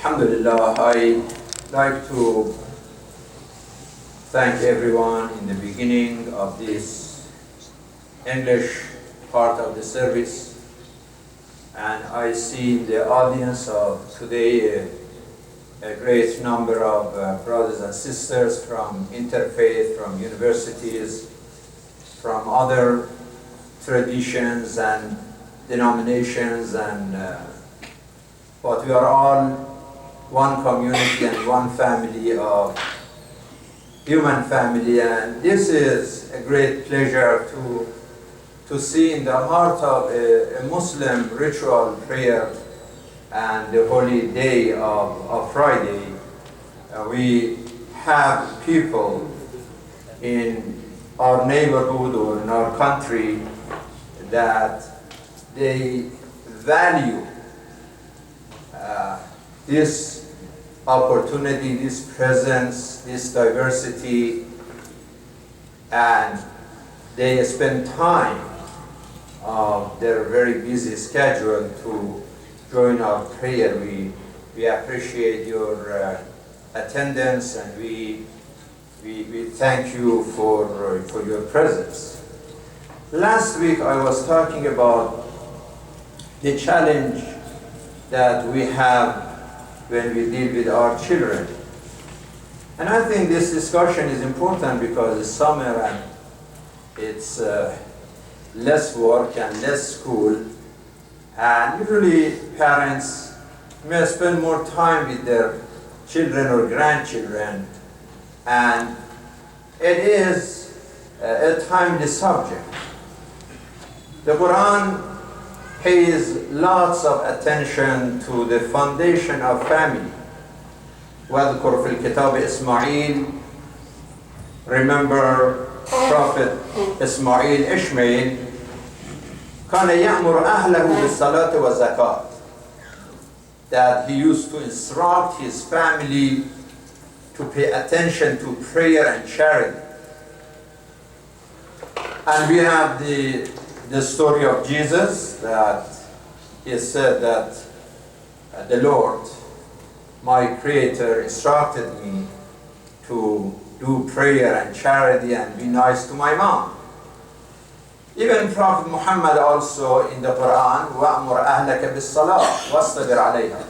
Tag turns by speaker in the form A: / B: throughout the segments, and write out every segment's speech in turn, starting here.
A: Alhamdulillah, I like to thank everyone in the beginning of this English part of the service. And I see in the audience of today a great number of brothers and sisters from interfaith, from universities, from other traditions and denominations, but we are all one community and one family of human family, and this is a great pleasure to see in the heart of a Muslim ritual prayer and the holy day of Friday. We have people in our neighborhood or in our country that they value this opportunity, this presence, this diversity, and they spend time of their very busy schedule to join our prayer. We appreciate your attendance, and we thank you for your presence. Last week I was talking about the challenge that we have when we deal with our children. And I think this discussion is important because it's summer and it's less work and less school. And usually parents may spend more time with their children or grandchildren. And it is a timely subject. The Quran pays lots of attention to the foundation of family. وَاذْكُرْ فِي الْكِتَابِ إِسْمَعِيلَ. Remember Prophet Ishmael كَانَ يَأْمُرُ أَهْلَهُ بِالصَّلَاةِ وَالزَّكَاةِ, that he used to instruct his family to pay attention to prayer and charity. And we have the story of Jesus, that he said that the Lord, my Creator, instructed me to do prayer and charity and be nice to my mom. Even Prophet Muhammad also in the Quran, وَأْمُرْ أَهْلَكَ بِالصَّلَاةِ وَاسْتَبِرْ عَلَيْهَا.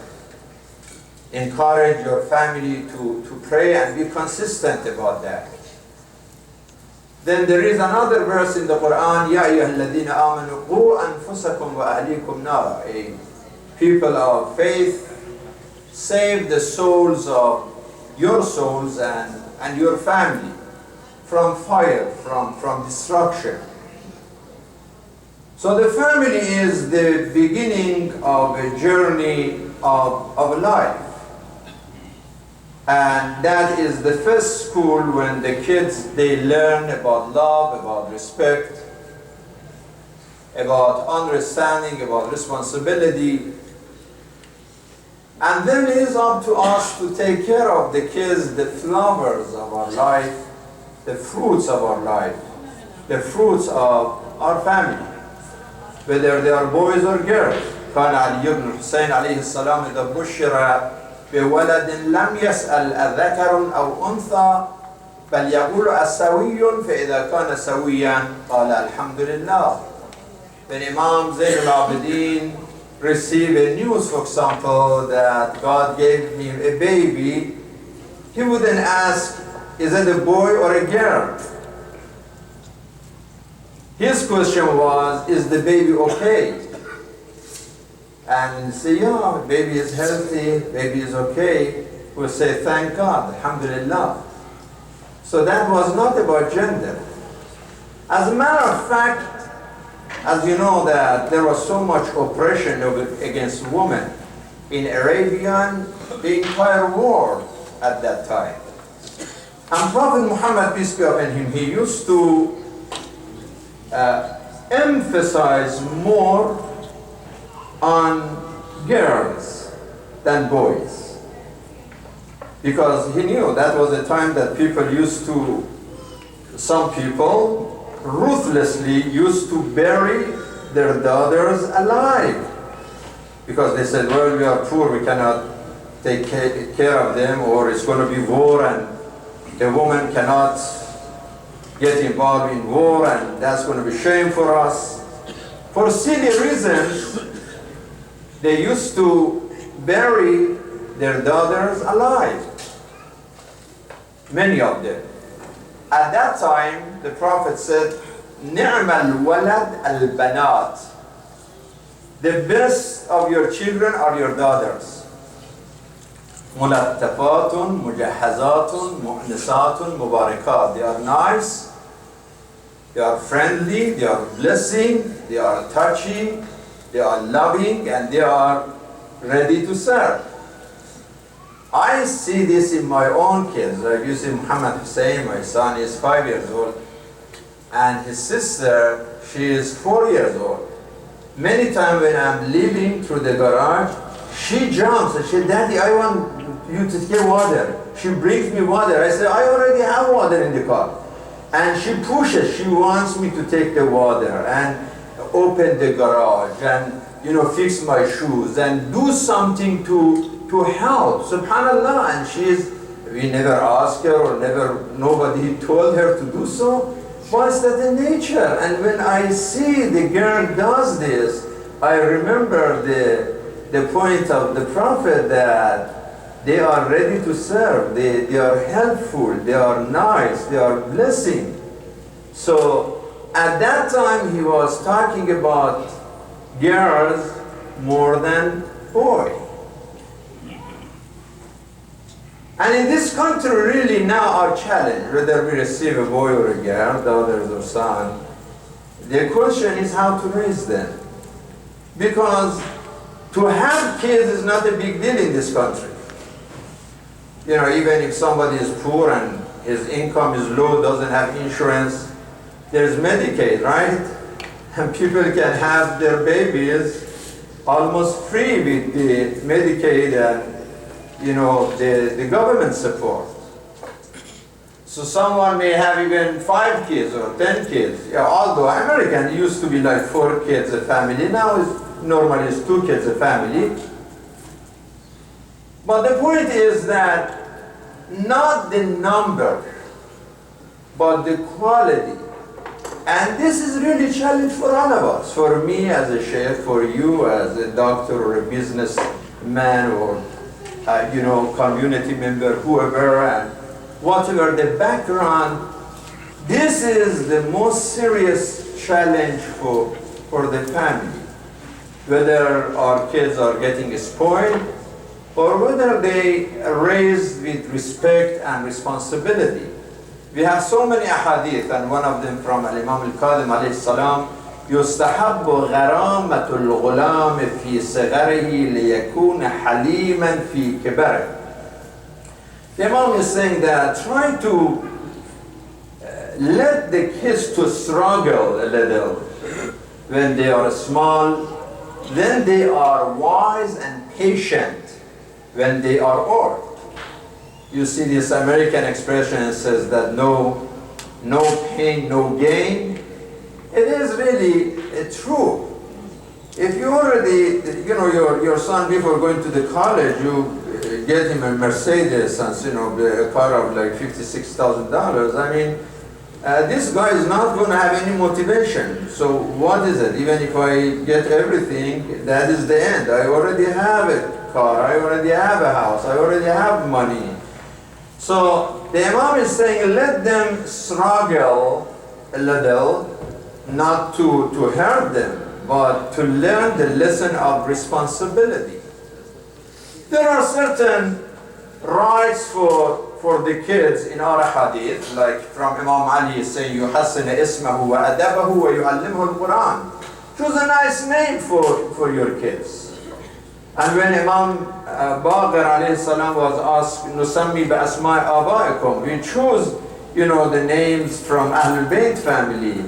A: Encourage your family to pray and be consistent about that. Then there is another verse in the Quran, يَا أَيُّهَا الَّذِينَ آمَنُوا قُوا أَنفُسَكُمْ وَأَهْلِيكُمْ نَارًا. People of faith, save the souls of your souls and your family from fire, from destruction. So the family is the beginning of a journey of life. And that is the first school when the kids, they learn about love, about respect, about understanding, about responsibility. And then it is up to us to take care of the kids, the flowers of our life, the fruits of our life, the fruits of our family, whether they are boys or girls. كان علي بن الحسين عليه السلام إذا بشر بولد لم يسأل أذكر أو أنثى بل يقول أسوي فإذا كان سويا قال الحمد لله. When Imam Zayn al-Abidin received a news, for example, that God gave him a baby, he wouldn't ask, is it a boy or a girl? His question was, is the baby okay? And say, yeah, baby is healthy, baby is okay. We'll say, thank God, alhamdulillah. So that was not about gender. As a matter of fact, as you know that there was so much oppression against women in Arabia, the entire world at that time. And Prophet Muhammad, peace be upon him, he used to emphasize more on girls than boys, because he knew that was a time that people used to, some people ruthlessly used to bury their daughters alive, because they said, well, we are poor, we cannot take care of them, or it's going to be war and the woman cannot get involved in war, and that's going to be shame for us. For silly reasons, they used to bury their daughters alive, many of them. At that time, the Prophet said, نِعْمَ الْوَلَدْ الْبَنَاتِ. The best of your children are your daughters. مُلَتَّفَاتٌ مُجَهَّزَاتٌ مُؤْنِسَاتٌ مُبَارِكَاتٌ. They are nice, they are friendly, they are blessing, they are touchy, they are loving, and they are ready to serve. I see this in my own kids. Like you see Muhammad Hussein, my son is 5 years old, and his sister, she is 4 years old. Many times when I'm leaving through the garage, she jumps and she says, Daddy, I want you to get water. She brings me water. I say, I already have water in the car. And she pushes, she wants me to take the water and open the garage and, you know, fix my shoes and do something to help. Subhanallah. And we never asked her, or nobody told her to do so. But it's that the nature. And when I see the girl does this, I remember the point of the Prophet that they are ready to serve, they are helpful, they are nice, they are blessing. So at that time he was talking about girls more than boys. And in this country, really now our challenge, whether we receive a boy or a girl, daughters or son, the question is how to raise them. Because to have kids is not a big deal in this country. You know, even if somebody is poor and his income is low, doesn't have insurance, there's Medicaid, right? And people can have their babies almost free with the Medicaid and, you know, the government support. So someone may have even 5 kids or 10 kids. Yeah, although American used to be like 4 kids a family, now it's normally it's 2 kids a family. But the point is that not the number, but the quality. And this is really a challenge for all of us. For me as a sheikh, for you as a doctor or a businessman or you know, community member, whoever, and whatever the background, this is the most serious challenge for the family. Whether our kids are getting spoiled, or whether they are raised with respect and responsibility. We have so many ahadith, and one of them from Imam Al-Qadim alayhi salam, يستحب غرامة الغلام في صغره ليكون حليما في كبره. The Imam is saying that try to let the kids to struggle a little when they are small, then they are wise and patient when they are old. You see this American expression says that no pain, no gain. It is really true. If you already, you know, your son before going to the college, you get him a Mercedes and, you know, a car of like $56,000. I mean, this guy is not going to have any motivation. So what is it? Even if I get everything, that is the end. I already have a car, I already have a house, I already have money. So the Imam is saying, let them struggle a little, not to hurt them, but to learn the lesson of responsibility. There are certain rights for the kids in our hadith, like from Imam Ali saying, يُحَسِّنَ إِسْمَهُ وَأَدَبَهُ وَيُعَلِّمْهُ الْقُرْآنِ. Choose a nice name for your kids. And when Imam Baqir alayhi salam was asked, نُسَمِّي بِأَسْمَاءِ آبَائِكُمْ, we choose, you know, the names from Ahlul Bayt family.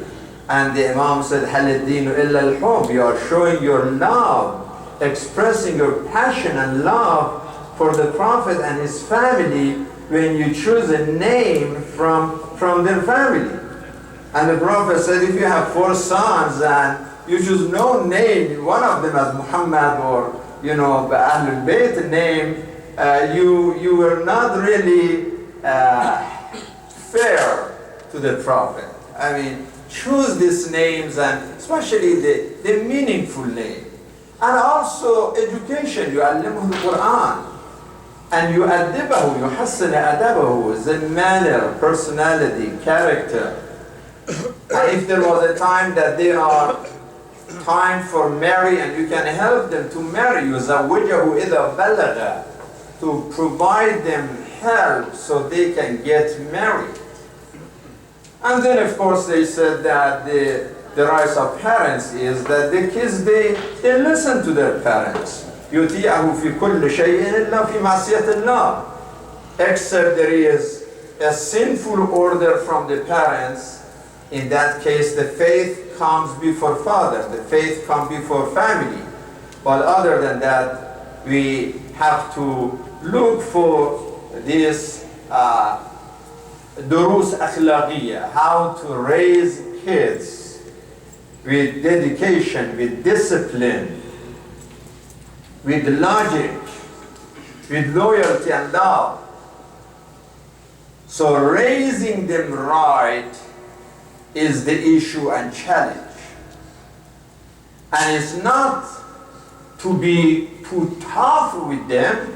A: And the Imam said, هَلِ الدِّينُ إِلَّا الْحُبِّ. You are showing your love, expressing your passion and love for the Prophet and his family when you choose a name from their family. And the Prophet said, if you have 4 sons and you choose no name, one of them as Muhammad or, you know, the Ahlul Bayt name, you were not really fair to the Prophet. I mean, choose these names, and especially the meaningful name. And also education, يعلمه القرآن. And يؤدبه, يحسن أدبه, the manner, personality, character. And if there was a time that they are time for marry and you can help them to marry, يزوجه إذا بلغ, to provide them help so they can get married. And then of course they said that the rights of parents is that the kids, they listen to their parents. يطيعه في كل شيء إلا في معصية الله. Except there is a sinful order from the parents. In that case, the faith comes before father. The faith comes before family. But other than that, we have to look for this durus akhlaqiyya, how to raise kids with dedication, with discipline, with logic, with loyalty and love. So raising them right is the issue and challenge. And it's not to be too tough with them.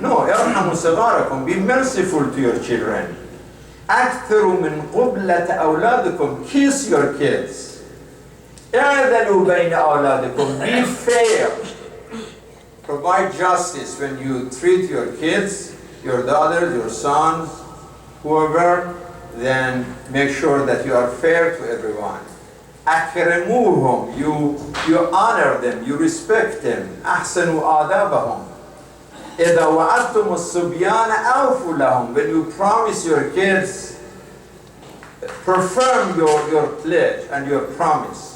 A: No, ارحموا صغاركم, be merciful to your children. أكثروا من قبلة أولادكم, kiss your kids. اعدلوا بين أولادكم, be fair. Provide justice when you treat your kids, your daughters, your sons, whoever, then make sure that you are fair to everyone. أكرموهم, you honor them, you respect them. أحسنوا آدابهم. إذا وعدتم الصبيان أوفوا لهم. When you promise your kids, perform your pledge and your promise.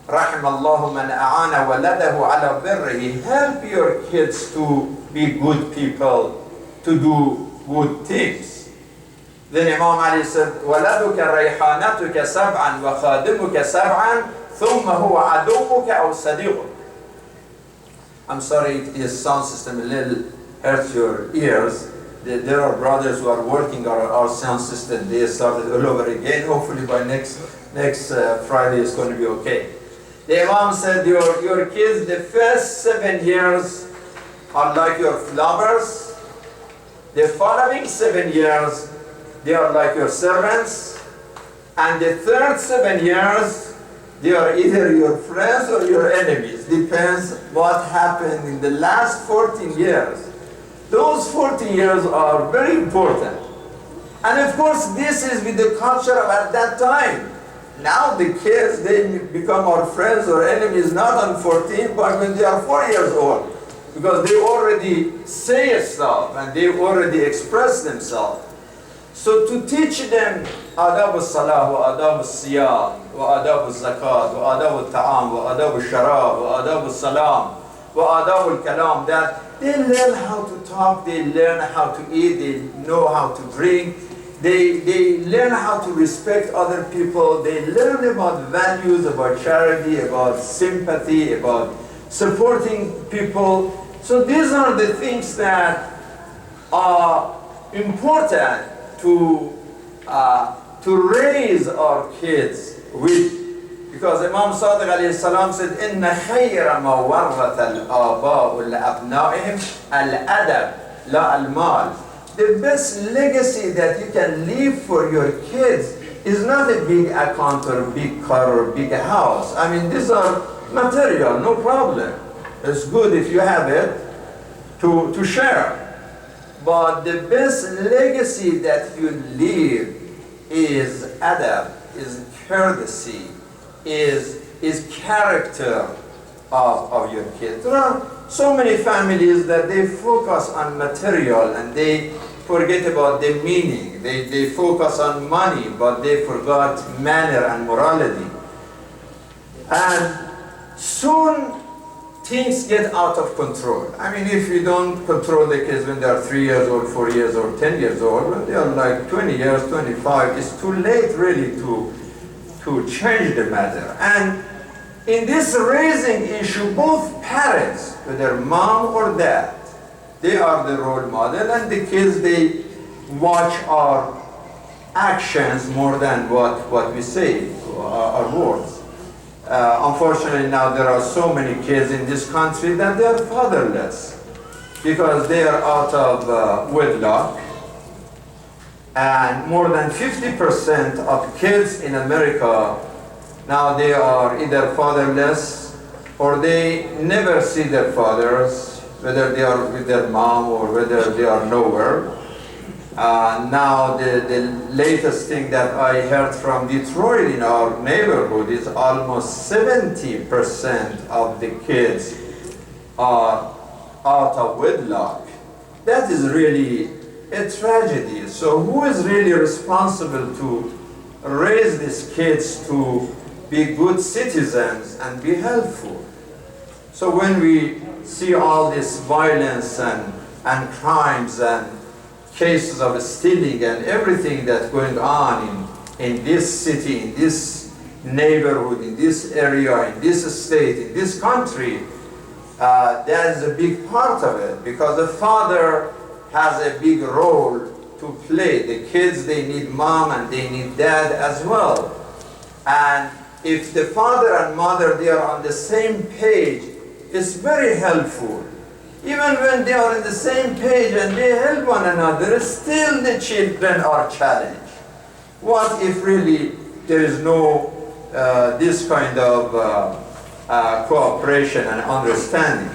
A: رحم الله من أعان ولده على بره. Help your kids to be good people, to do good things. Then Imam Ali said, ولدك ريحانتك سبعا وخادمك سبعا ثم هو عدوك أو صديقك. I'm sorry if this sound system a little hurts your ears. There are brothers who are working on our sound system. They started all over again. Hopefully by next Friday it's going to be okay. The Imam said, your kids, the first 7 years are like your flowers. The following 7 years, they are like your servants. And the third 7 years, they are either your friends or your enemies. Depends what happened in the last 14 years. Those 14 years are very important. And of course, this is with the culture of at that time. Now the kids, they become our friends or enemies not on 14, but when they are 4 years old. Because they already say stuff and they already express themselves. So to teach them adab al-salah, wa adab al-siyam, wa adab al-zakat, wa adab al-ta'am, wa adab al-sharab, wa adab al-salam, wa adab al-kalam, that they learn how to talk, they learn how to eat, they know how to drink, they learn how to respect other people, they learn about values, about charity, about sympathy, about supporting people. So these are the things that are important to raise our kids with, because Imam Sadiq alayhi salam said, إِنَّ خَيْرَ مَا وَرَّثَ الْآبَاءُ لِأَبْنَائِهِمْ الْأَدَبُ لَا الْمَالِ. The best legacy that you can leave for your kids is not a big account or a big car or a big house. I mean, these are material, no problem. It's good if you have it to share. But the best legacy that you leave is adab, is courtesy, is character of your kids. There are so many families that they focus on material and they forget about the meaning. They focus on money, but they forgot manner and morality. And soon things get out of control. I mean, if you don't control the kids when they are 3 years old, 4 years old, 10 years old, when they are like 20 years, 25, it's too late really to change the matter. And in this raising issue, both parents, whether mom or dad, They are the role model, and the kids, they watch our actions more than what we say, our words. Unfortunately, now there are so many kids in this country that they are fatherless because they are out of wedlock. And more than 50% of kids in America, now they are either fatherless or they never see their fathers, whether they are with their mom or whether they are nowhere. Now the latest thing that I heard from Detroit in our neighborhood is almost 70% of the kids are out of wedlock. That is really a tragedy. So who is really responsible to raise these kids to be good citizens and be helpful? So when we see all this violence and crimes and cases of stealing and everything that's going on in this city, in this neighborhood, in this area, in this state, in this country, that is a big part of it, because the father has a big role to play. The kids, they need mom and they need dad as well. And if the father and mother, they are on the same page, it's very helpful. Even when they are on the same page and they help one another, still the children are challenged. What if really there is no this kind of cooperation and understanding?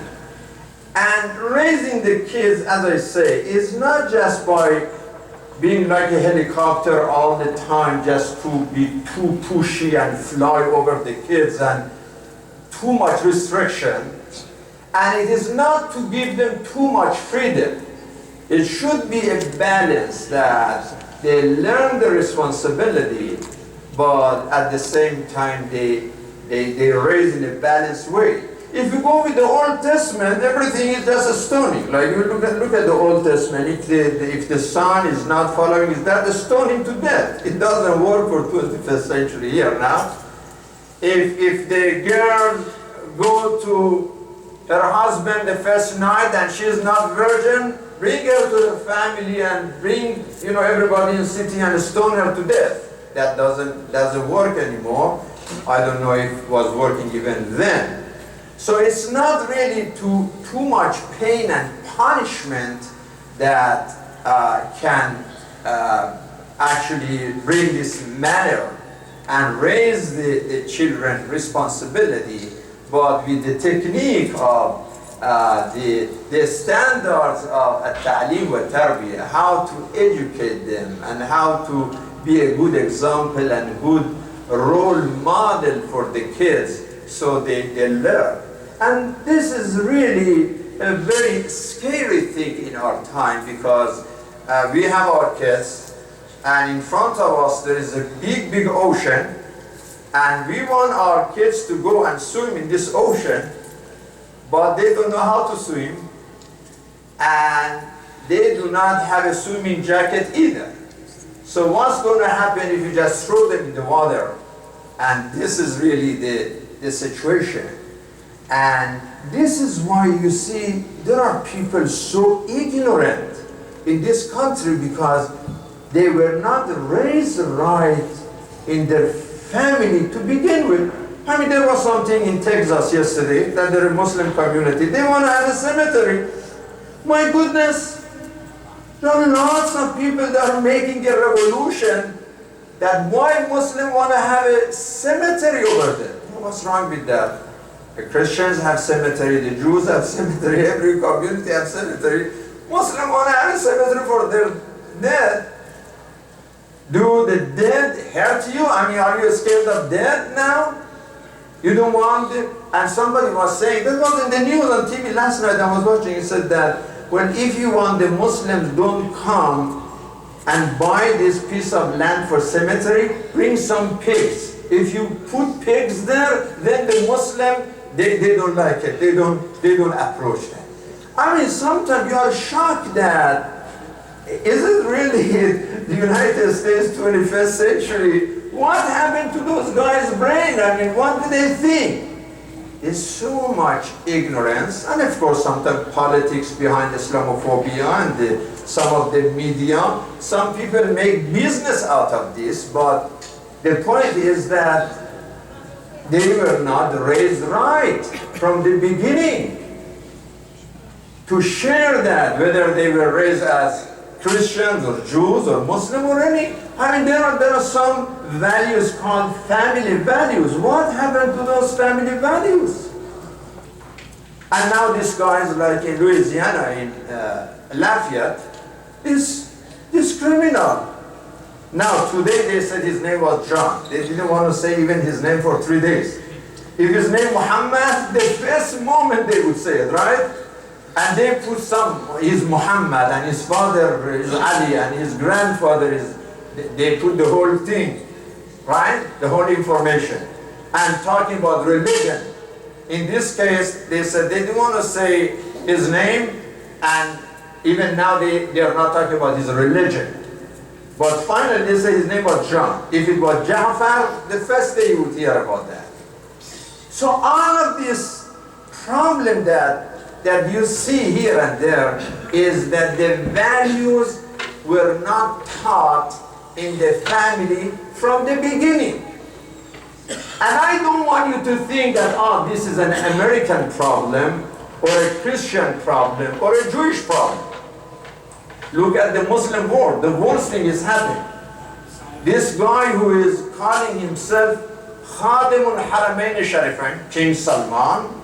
A: And raising the kids, as I say, is not just by being like a helicopter all the time, just to be too pushy and fly over the kids and too much restriction. And it is not to give them too much freedom. It should be a balance that they learn the responsibility, but at the same time they raise in a balanced way. If you go with the Old Testament, everything is just a stoning. Like you look at the Old Testament, if the son is not following, is that a stoning to death? It doesn't work for 21st century here now. If the girl go to her husband the first night and she is not virgin, bring her to the family and bring everybody in the city and stone her to death. That doesn't work anymore. I don't know if it was working even then. So it's not really too much pain and punishment that can actually bring this manner and raise the children responsibility, but with the technique of the standards of at-ta'lim wa tarbiyah, how to educate them and how to be a good example and good role model for the kids so they learn. And this is really a very scary thing in our time, because we have our kids and in front of us there is a big ocean, and we want our kids to go and swim in this ocean, but they don't know how to swim and they do not have a swimming jacket either. So what's going to happen if you just throw them in the water? And this is really the situation. And this is why you see there are people so ignorant in this country, because they were not raised right in their family to begin with. I mean, there was something in Texas yesterday that the Muslim community, they want to have a cemetery. My goodness, there are lots of people that are making a revolution that why Muslims want to have a cemetery over there. What's wrong with that? The Christians have cemetery, the Jews have cemetery, every community have cemetery. Muslims want to have a cemetery for their dead. Do the dead hurt you? I mean, are you scared of death now? You don't want it? And somebody was saying, that was in the news on TV last night, I was watching, he said that, well, if you want the Muslims don't come and buy this piece of land for cemetery, bring some pigs. If you put pigs there, then the Muslim, they don't like it. They don't approach that. I mean, sometimes you are shocked that, is it really the United States 21st century? What happened to those guys' brain? I mean, what do they think? is so much ignorance, and of course sometimes politics behind Islamophobia and some of the media. Some people make business out of this, but the point is that they were not raised right from the beginning. To share that, whether they were raised as Christians or Jews or Muslim or any, I mean, there are some values called family values. What happened to those family values? And now this guy is like in Louisiana, in Lafayette, this criminal. Now today they said his name was John. They didn't want to say even his name for 3 days. If his name Muhammad, the first moment they would say it, right? And they put he's Muhammad, and his father is Ali, and his grandfather is, they put the whole thing, right? The whole information. And talking about religion. In this case, they said they didn't want to say his name, and even now they are not talking about his religion. But finally they say his name was John. If it was Ja'far, the first day you would hear about that. So all of this problem that you see here and there is that the values were not taught in the family from the beginning. And I don't want you to think that, oh, this is an American problem, or a Christian problem, or a Jewish problem. Look at the Muslim world. The worst thing is happening. This guy who is calling himself Khadim al-Haramain al-Sharifain, King Salman,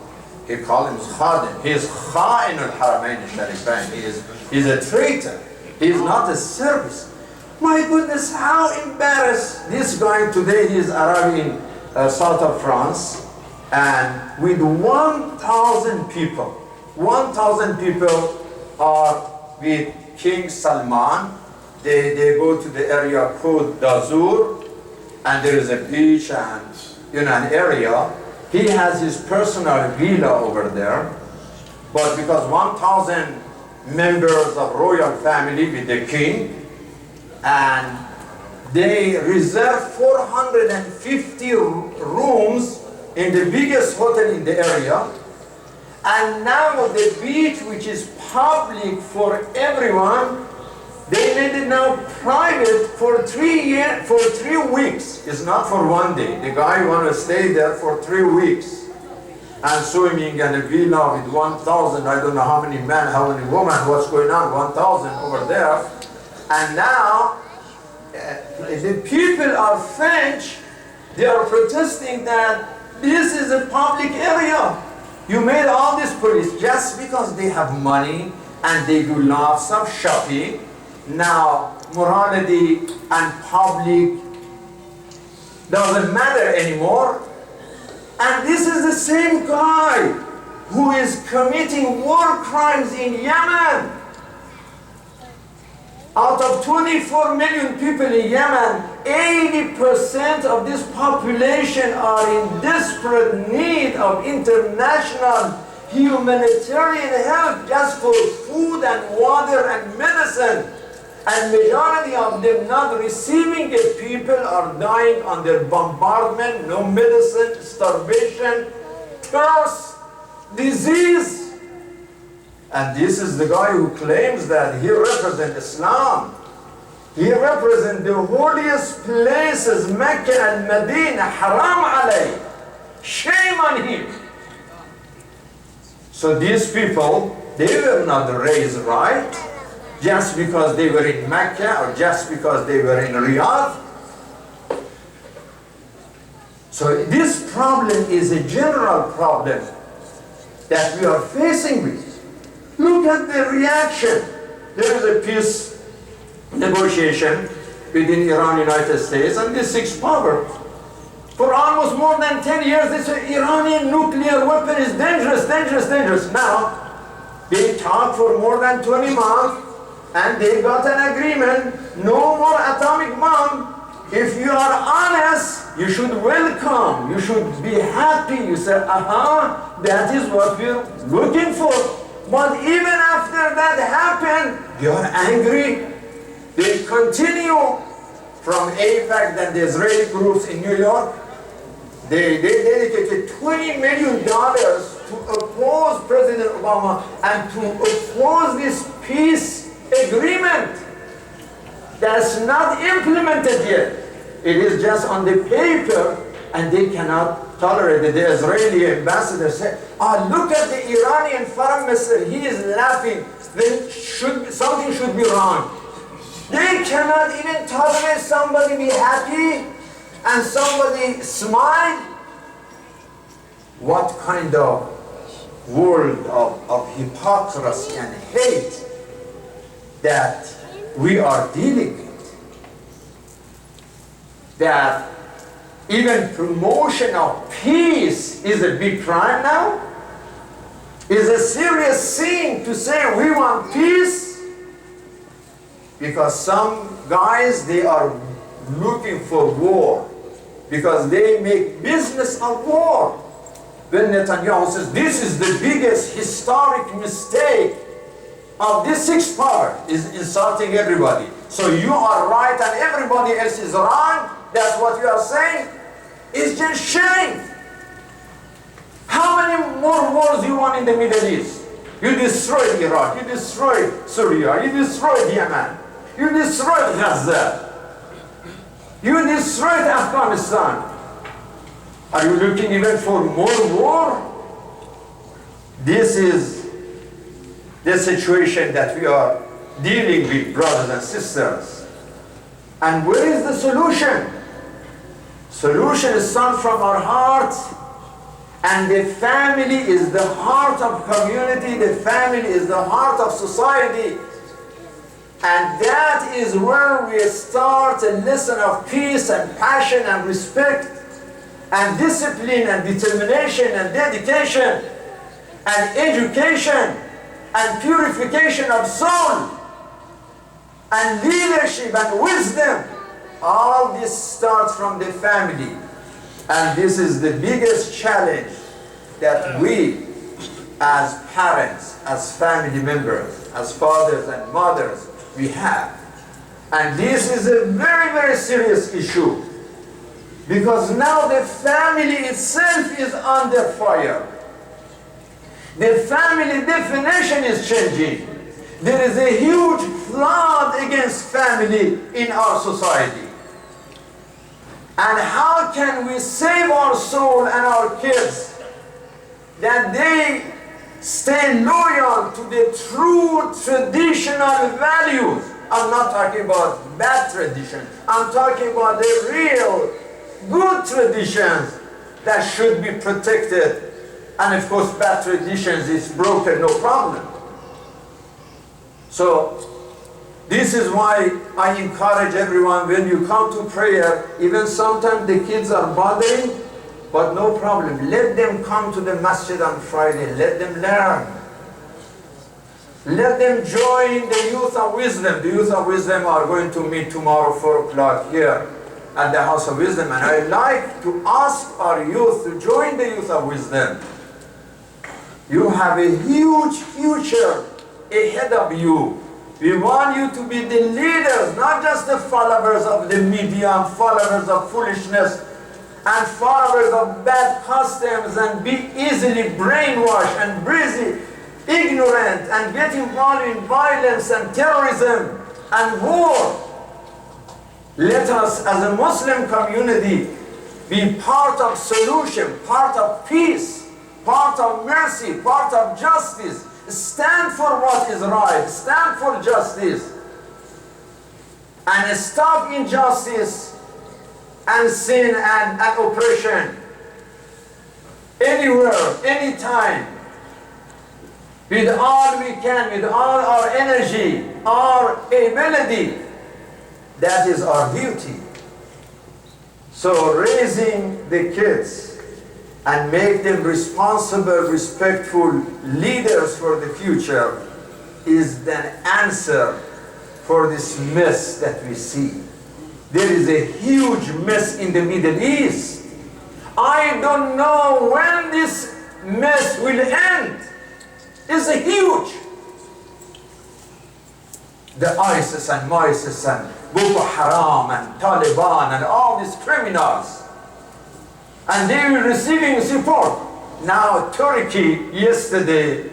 A: he called him Khadim. He is Kha'in al-Haramain al-Sharifain. He is a traitor. He is not a service. My goodness, how embarrassed. This guy today, he is Arabian, south of France, and with 1,000 people. 1,000 people are with King Salman. They go to the area called Dazur, and there is a beach and an area. He has his personal villa over there, but because 1,000 members of royal family with the king, and they reserve 450 rooms in the biggest hotel in the area. And now the beach, which is public for everyone, they made it now private for 3 weeks. It's not for 1 day. The guy want to stay there for 3 weeks. And swimming and a villa with 1,000, I don't know how many men, how many women, what's going on, 1,000 over there. And now, the people are French, they are protesting that this is a public area. You made all this police just because they have money and they do lots of shopping. Now, morality and public doesn't matter anymore. And this is the same guy who is committing war crimes in Yemen. Out of 24 million people in Yemen, 80% of this population are in desperate need of international humanitarian help just for food and water and medicine. And majority of them not receiving it. People are dying under bombardment, no medicine, starvation, thirst, disease. And this is the guy who claims that he represents Islam. He represents the holiest places, Mecca and Medina, haram alayh. Shame on him. So these people, they were not raised right just because they were in Mecca or just because they were in Riyadh. So this problem is a general problem that we are facing with. Look at the reaction. There is a peace negotiation between Iran, United States, and the six powers. For almost more than 10 years, they say Iranian nuclear weapon is dangerous, dangerous, dangerous. Now, they talked for more than 20 months, and they got an agreement, no more atomic bomb. If you are honest, you should welcome, you should be happy. You say, aha, that is what we're looking for. But even after that happened, they are angry. They continue from AIPAC, then the Israeli groups in New York. They dedicated $20 million to oppose President Obama and to oppose this peace agreement that's not implemented yet. It is just on the paper, and they cannot tolerate it. The Israeli ambassador said, "Oh, look at the Iranian foreign minister, he is laughing. Then something should be wrong." They cannot even tolerate somebody be happy and somebody smile. What kind of world of hypocrisy and hate that we are dealing with? That even promotion of peace is a big crime now? Is a serious thing to say we want peace? Because some guys, they are looking for war, because they make business of war. When Netanyahu says this is the biggest historic mistake of this sixth power, is insulting everybody. So you are right and everybody else is wrong. That's what you are saying. It's just shame. How many more wars you want in the Middle East? You destroyed Iraq, you destroyed Syria, you destroyed Yemen, you destroyed Gaza, you destroyed Afghanistan. Are you looking even for more war? This is the situation that we are dealing with, brothers and sisters. And where is the solution? Solution is starts from our heart, and the family is the heart of community, the family is the heart of society. And that is where we start a lesson of peace and passion and respect and discipline and determination and dedication and education and purification of soul and leadership and wisdom. All this starts from the family. And this is the biggest challenge that we as parents, as family members, as fathers and mothers, we have. And this is a very, very serious issue, because now the family itself is under fire. The family definition is changing. There is a huge flood against family in our society. And how can we save our soul and our kids that they stay loyal to the true traditional values? I'm not talking about bad tradition. I'm talking about the real good traditions that should be protected. And of course, bad traditions is broken, no problem. So this is why I encourage everyone, when you come to prayer, even sometimes the kids are bothering, but no problem. Let them come to the masjid on Friday. Let them learn. Let them join the Youth of Wisdom. The Youth of Wisdom are going to meet tomorrow 4 o'clock here at the House of Wisdom. And I'd like to ask our youth to join the Youth of Wisdom. You have a huge future ahead of you. We want you to be the leaders, not just the followers of the media, followers of foolishness, and followers of bad customs, and be easily brainwashed and breezy, ignorant, and get involved in violence and terrorism and war. Let us, as a Muslim community, be part of solution, part of peace, part of mercy, part of justice. Stand for what is right, stand for justice, and stop injustice and sin and oppression anywhere, anytime, with all we can, with all our energy, our ability. That is our duty. So raising the kids and make them responsible, respectful leaders for the future is the answer for this mess that we see. There is a huge mess in the Middle East. I don't know when this mess will end. It's a huge. The ISIS and MISIS and Boko Haram and Taliban and all these criminals. And they were receiving support. Now Turkey yesterday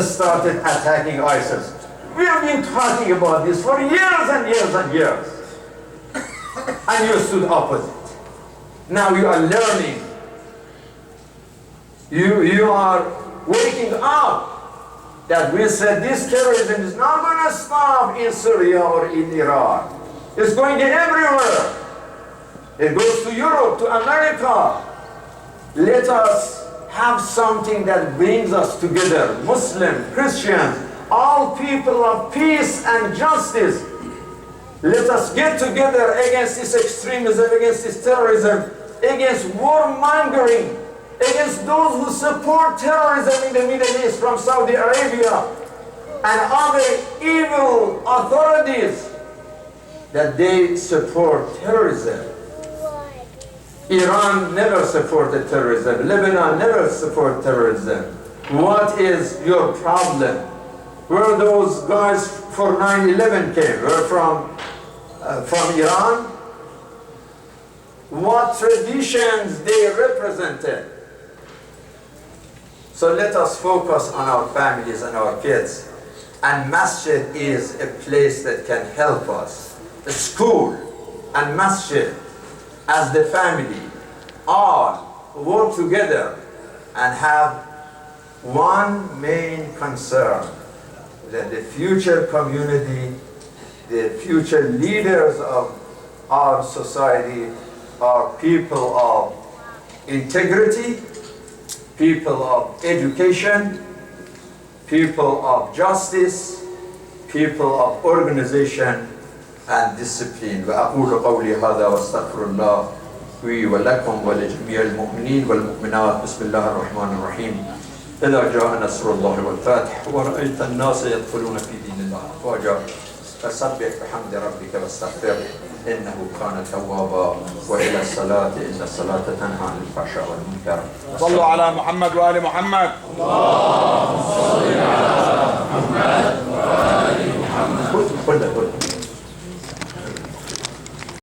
A: started attacking ISIS. We have been talking about this for years and years and years. And you stood opposite. Now you are learning. You are waking up that we said this terrorism is not going to stop in Syria or in Iraq. It's going everywhere. It goes to Europe, to America. Let us have something that brings us together, Muslim, Christians, all people of peace and justice. Let us get together against this extremism, against this terrorism, against warmongering, against those who support terrorism in the Middle East from Saudi Arabia and other evil authorities that they support terrorism. Iran never supported terrorism. Lebanon never supported terrorism. What is your problem? Where those guys for 9/11 came? Were from Iran? What traditions they represented? So let us focus on our families and our kids. And masjid is a place that can help us. The school and masjid as the family all work together and have one main concern, that the future community, the future leaders of our society are people of integrity, people of education, people of justice, people of organization and discipline. وأقول قولي هذا واستغفر الله لي ولكم ولجميع المؤمنين والمؤمنات. بسم الله الرحمن الرحيم. إذا جاء نصر الله والفتح ورأيت الناس يدخلون في دين الله أفواجا فسبح بحمد ربك واستغفره إنه كان توابا وإلى الصلاة إن الصلاة تنهى عن الفحشاء والمنكر.
B: صلوا على محمد وآل محمد. اللهم صل على